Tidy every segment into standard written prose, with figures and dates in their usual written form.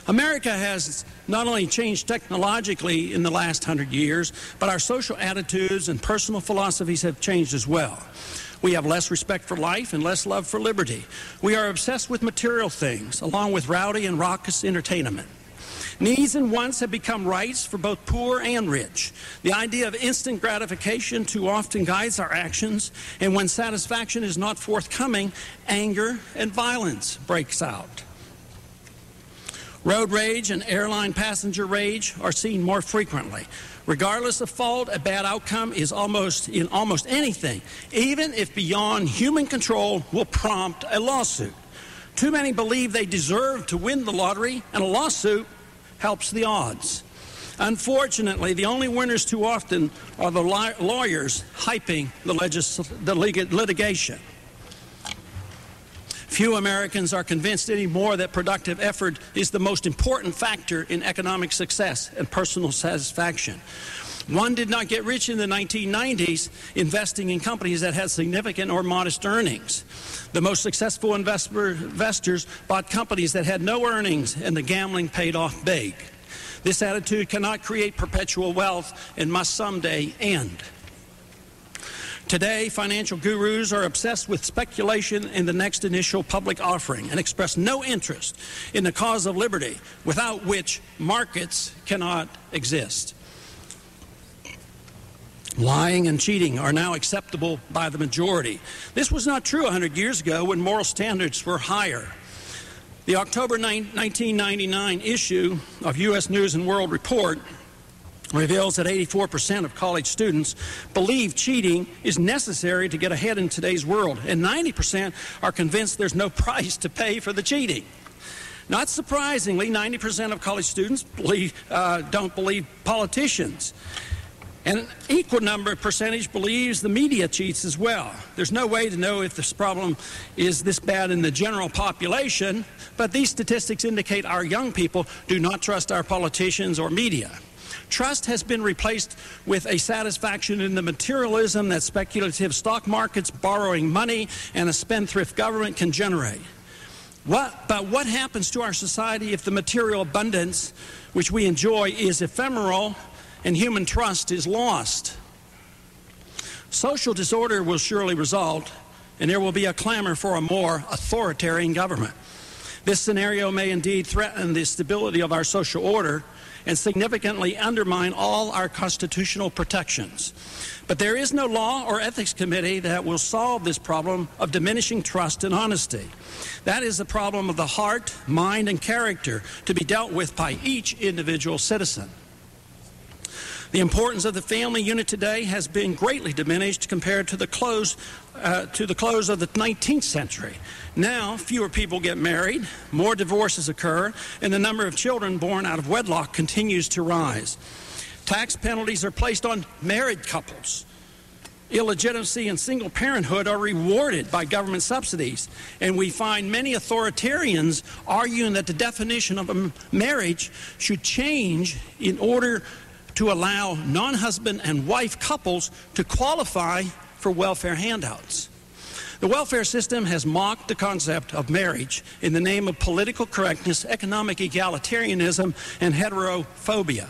America has not only changed technologically in the last 100 years, but our social attitudes and personal philosophies have changed as well. We have less respect for life and less love for liberty. We are obsessed with material things, along with rowdy and raucous entertainment. Needs and wants have become rights for both poor and rich. The idea of instant gratification too often guides our actions, and when satisfaction is not forthcoming, anger and violence breaks out. Road rage and airline passenger rage are seen more frequently. Regardless of fault, a bad outcome is in almost anything, even if beyond human control, will prompt a lawsuit. Too many believe they deserve to win the lottery, and a lawsuit helps the odds. Unfortunately, the only winners too often are the lawyers hyping the litigation. Few Americans are convinced anymore that productive effort is the most important factor in economic success and personal satisfaction. One did not get rich in the 1990s investing in companies that had significant or modest earnings. The most successful investors bought companies that had no earnings, and the gambling paid off big. This attitude cannot create perpetual wealth and must someday end. Today, financial gurus are obsessed with speculation in the next initial public offering and express no interest in the cause of liberty, without which markets cannot exist. Lying and cheating are now acceptable by the majority. This was not true 100 years ago when moral standards were higher. The October 1999 issue of U.S. News and World Report reveals that 84% of college students believe cheating is necessary to get ahead in today's world, and 90% are convinced there's no price to pay for the cheating. Not surprisingly, 90% of college students don't believe politicians. And an equal percentage believes the media cheats as well. There's no way to know if this problem is this bad in the general population, but these statistics indicate our young people do not trust our politicians or media. Trust has been replaced with a satisfaction in the materialism that speculative stock markets, borrowing money, and a spendthrift government can generate. But what happens to our society if the material abundance which we enjoy is ephemeral and human trust is lost? Social disorder will surely result, and there will be a clamor for a more authoritarian government. This scenario may indeed threaten the stability of our social order and significantly undermine all our constitutional protections. But there is no law or ethics committee that will solve this problem of diminishing trust and honesty. That is the problem of the heart, mind, and character to be dealt with by each individual citizen. The importance of the family unit today has been greatly diminished compared to the close of the 19th century. Now, fewer people get married, more divorces occur, and the number of children born out of wedlock continues to rise. Tax penalties are placed on married couples. Illegitimacy and single parenthood are rewarded by government subsidies, and we find many authoritarians arguing that the definition of a marriage should change in order to allow non-husband and wife couples to qualify for welfare handouts. The welfare system has mocked the concept of marriage in the name of political correctness, economic egalitarianism, and heterophobia.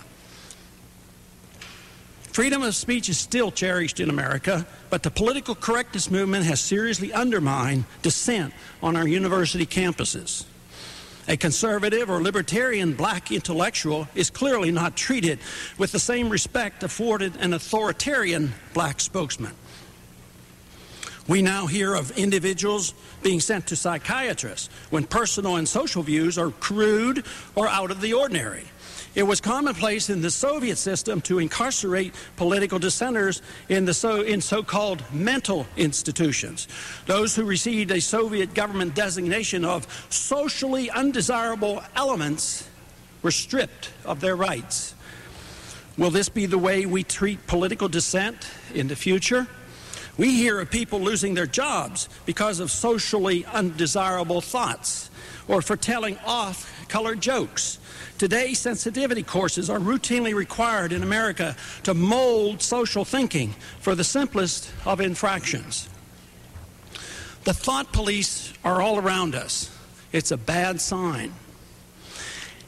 Freedom of speech is still cherished in America, but the political correctness movement has seriously undermined dissent on our university campuses. A conservative or libertarian black intellectual is clearly not treated with the same respect afforded an authoritarian black spokesman. We now hear of individuals being sent to psychiatrists when personal and social views are crude or out of the ordinary. It was commonplace in the Soviet system to incarcerate political dissenters in so-called mental institutions. Those who received a Soviet government designation of socially undesirable elements were stripped of their rights. Will this be the way we treat political dissent in the future? We hear of people losing their jobs because of socially undesirable thoughts or for telling off-color jokes. Today, sensitivity courses are routinely required in America to mold social thinking for the simplest of infractions. The thought police are all around us. It's a bad sign.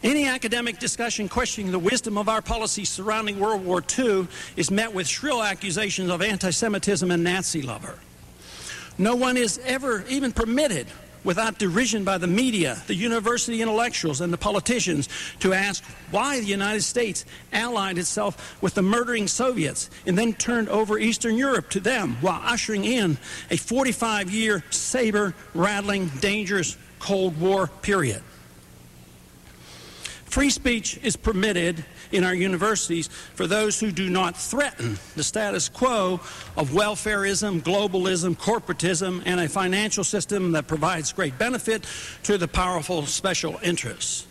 Any academic discussion questioning the wisdom of our policies surrounding World War II is met with shrill accusations of anti-Semitism and Nazi lover. No one is ever even permitted, without derision by the media, the university intellectuals, and the politicians, to ask why the United States allied itself with the murdering Soviets and then turned over Eastern Europe to them while ushering in a 45-year saber-rattling, dangerous Cold War period. Free speech is permitted in our universities for those who do not threaten the status quo of welfarism, globalism, corporatism, and a financial system that provides great benefit to the powerful special interests.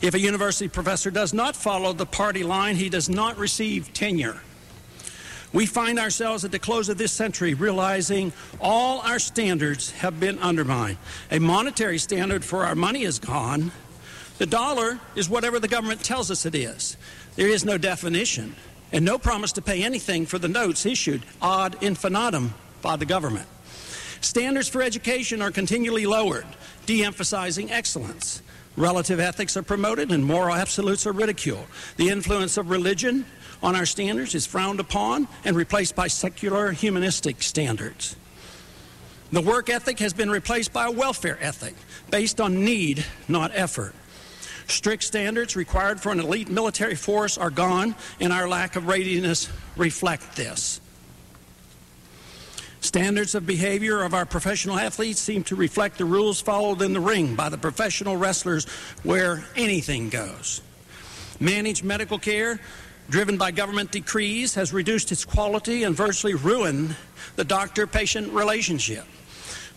If a university professor does not follow the party line, he does not receive tenure. We find ourselves at the close of this century realizing all our standards have been undermined. A monetary standard for our money is gone. The dollar is whatever the government tells us it is. There is no definition and no promise to pay anything for the notes issued ad infinitum by the government. Standards for education are continually lowered, de-emphasizing excellence. Relative ethics are promoted and moral absolutes are ridiculed. The influence of religion on our standards is frowned upon and replaced by secular humanistic standards. The work ethic has been replaced by a welfare ethic based on need, not effort. Strict standards required for an elite military force are gone, and our lack of readiness reflect this. Standards of behavior of our professional athletes seem to reflect the rules followed in the ring by the professional wrestlers where anything goes. Managed medical care, driven by government decrees, has reduced its quality and virtually ruined the doctor-patient relationship.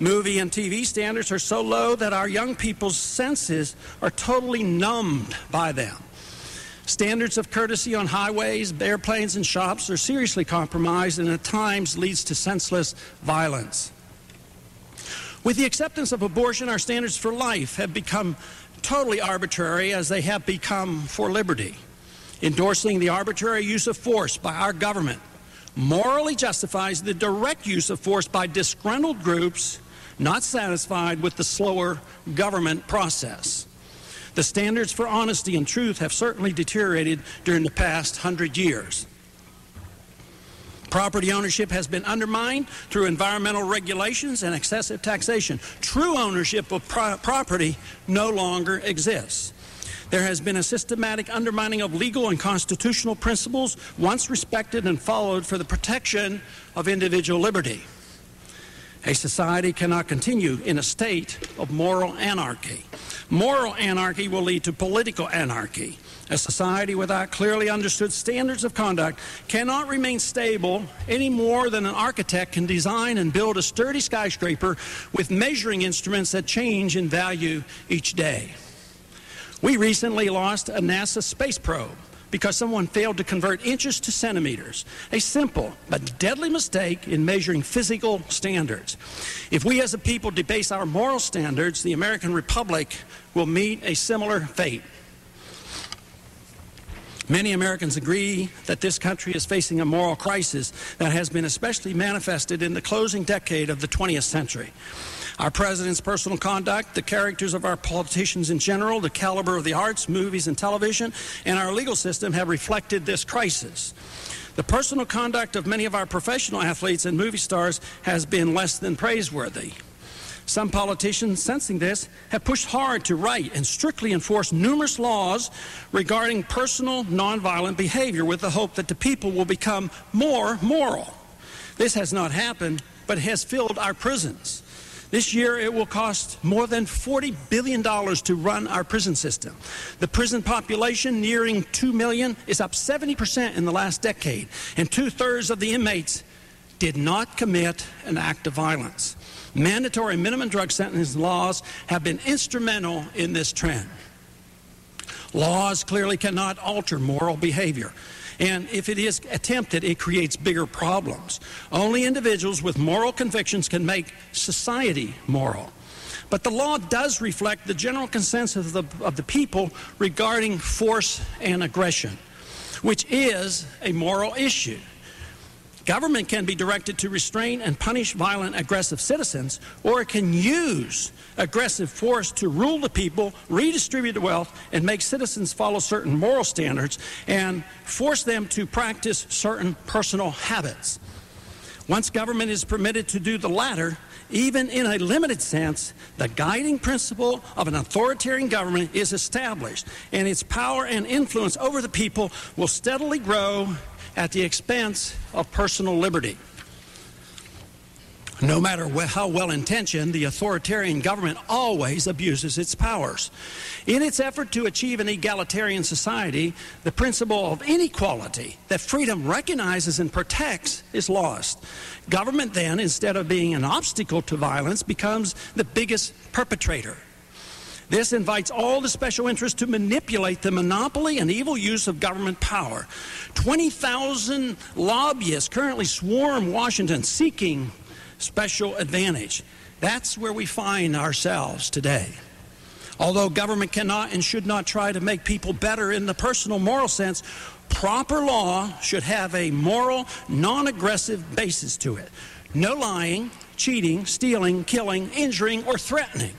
Movie and TV standards are so low that our young people's senses are totally numbed by them. Standards of courtesy on highways, airplanes, and shops are seriously compromised and at times leads to senseless violence. With the acceptance of abortion, our standards for life have become totally arbitrary as they have become for liberty. Endorsing the arbitrary use of force by our government morally justifies the direct use of force by disgruntled groups not satisfied with the slower government process. The standards for honesty and truth have certainly deteriorated during the past 100 years. Property ownership has been undermined through environmental regulations and excessive taxation. True ownership of property no longer exists. There has been a systematic undermining of legal and constitutional principles once respected and followed for the protection of individual liberty. A society cannot continue in a state of moral anarchy. Moral anarchy will lead to political anarchy. A society without clearly understood standards of conduct cannot remain stable any more than an architect can design and build a sturdy skyscraper with measuring instruments that change in value each day. We recently lost a NASA space probe because someone failed to convert inches to centimeters, a simple but deadly mistake in measuring physical standards. If we as a people debase our moral standards, the American Republic will meet a similar fate. Many Americans agree that this country is facing a moral crisis that has been especially manifested in the closing decade of the 20th century. Our president's personal conduct, the characters of our politicians in general, the caliber of the arts, movies, and television, and our legal system have reflected this crisis. The personal conduct of many of our professional athletes and movie stars has been less than praiseworthy. Some politicians, sensing this, have pushed hard to write and strictly enforce numerous laws regarding personal nonviolent behavior with the hope that the people will become more moral. This has not happened, but has filled our prisons. This year, it will cost more than $40 billion to run our prison system. The prison population, nearing 2 million, is up 70% in the last decade, and 2/3 of the inmates did not commit an act of violence. Mandatory minimum drug sentence laws have been instrumental in this trend. Laws clearly cannot alter moral behavior. And if it is attempted, it creates bigger problems. Only individuals with moral convictions can make society moral. But the law does reflect the general consensus of the people regarding force and aggression, which is a moral issue. Government can be directed to restrain and punish violent, aggressive citizens, or it can use aggressive force to rule the people, redistribute the wealth, and make citizens follow certain moral standards and force them to practice certain personal habits. Once government is permitted to do the latter, even in a limited sense, the guiding principle of an authoritarian government is established, and its power and influence over the people will steadily grow at the expense of personal liberty. No matter how well-intentioned, the authoritarian government always abuses its powers. In its effort to achieve an egalitarian society, the principle of inequality that freedom recognizes and protects is lost. Government then, instead of being an obstacle to violence, becomes the biggest perpetrator. This invites all the special interests to manipulate the monopoly and evil use of government power. 20,000 lobbyists currently swarm Washington seeking special advantage. That's where we find ourselves today. Although government cannot and should not try to make people better in the personal moral sense, proper law should have a moral, non-aggressive basis to it. No lying, cheating, stealing, killing, injuring, or threatening.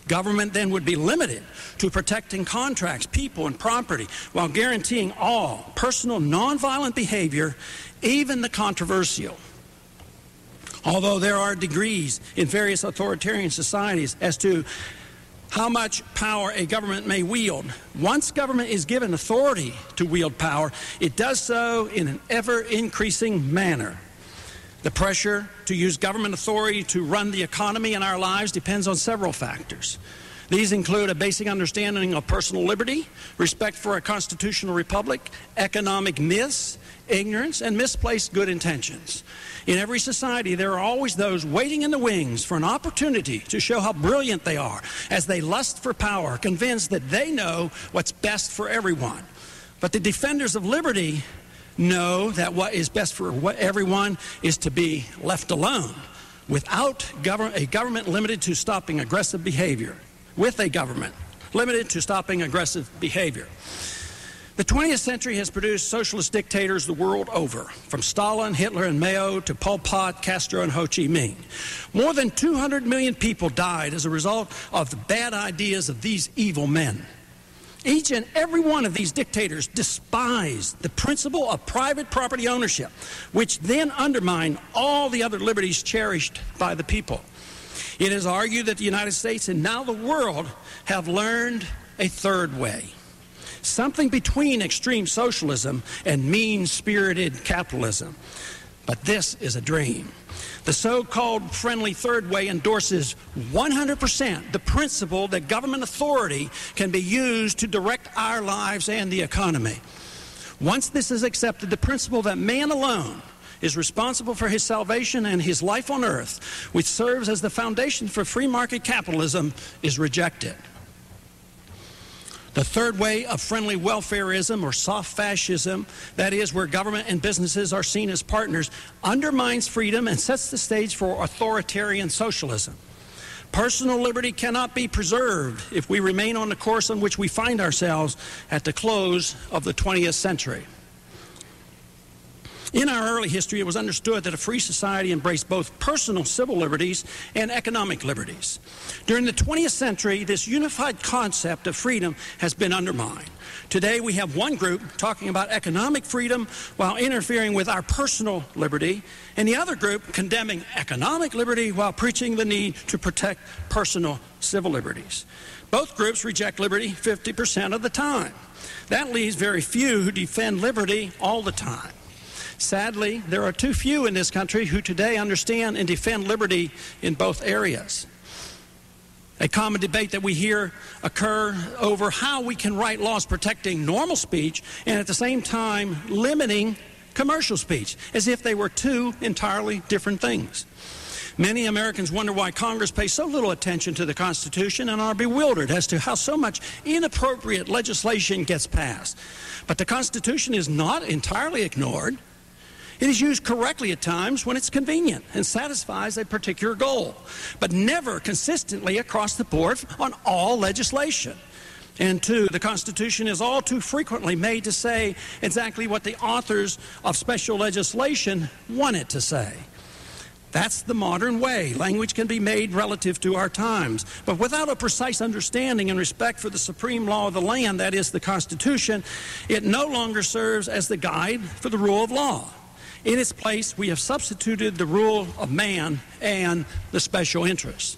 Government then would be limited to protecting contracts, people, and property while guaranteeing all personal nonviolent behavior, even the controversial. Although there are degrees in various authoritarian societies as to how much power a government may wield, once government is given authority to wield power, it does so in an ever-increasing manner. The pressure to use government authority to run the economy and our lives depends on several factors. These include a basic understanding of personal liberty, respect for a constitutional republic, economic myths, ignorance, and misplaced good intentions. In every society, there are always those waiting in the wings for an opportunity to show how brilliant they are as they lust for power, convinced that they know what's best for everyone. But the defenders of liberty know that what is best for everyone is to be left alone without a government limited to stopping aggressive behavior. With a government limited to stopping aggressive behavior. The 20th century has produced socialist dictators the world over, from Stalin, Hitler, and Mao to Pol Pot, Castro, and Ho Chi Minh. More than 200 million people died as a result of the bad ideas of these evil men. Each and every one of these dictators despised the principle of private property ownership, which then undermined all the other liberties cherished by the people. It is argued that the United States and now the world have learned a third way, something between extreme socialism and mean-spirited capitalism. But this is a dream. The so-called friendly third way endorses 100% the principle that government authority can be used to direct our lives and the economy. Once this is accepted, the principle that man alone is responsible for his salvation and his life on earth, which serves as the foundation for free market capitalism, is rejected. The third way of friendly welfarism or soft fascism, that is where government and businesses are seen as partners, undermines freedom and sets the stage for authoritarian socialism. Personal liberty cannot be preserved if we remain on the course on which we find ourselves at the close of the 20th century. In our early history, it was understood that a free society embraced both personal civil liberties and economic liberties. During the 20th century, this unified concept of freedom has been undermined. Today, we have one group talking about economic freedom while interfering with our personal liberty, and the other group condemning economic liberty while preaching the need to protect personal civil liberties. Both groups reject liberty 50% of the time. That leaves very few who defend liberty all the time. Sadly, there are too few in this country who today understand and defend liberty in both areas. A common debate that we hear occur over how we can write laws protecting normal speech and at the same time limiting commercial speech, as if they were two entirely different things. Many Americans wonder why Congress pays so little attention to the Constitution and are bewildered as to how so much inappropriate legislation gets passed. But the Constitution is not entirely ignored. It is used correctly at times when it's convenient and satisfies a particular goal, but never consistently across the board on all legislation. And two, the Constitution is all too frequently made to say exactly what the authors of special legislation want it to say. That's the modern way. Language can be made relative to our times. But without a precise understanding and respect for the supreme law of the land, that is the Constitution, it no longer serves as the guide for the rule of law. In its place, we have substituted the rule of man and the special interests.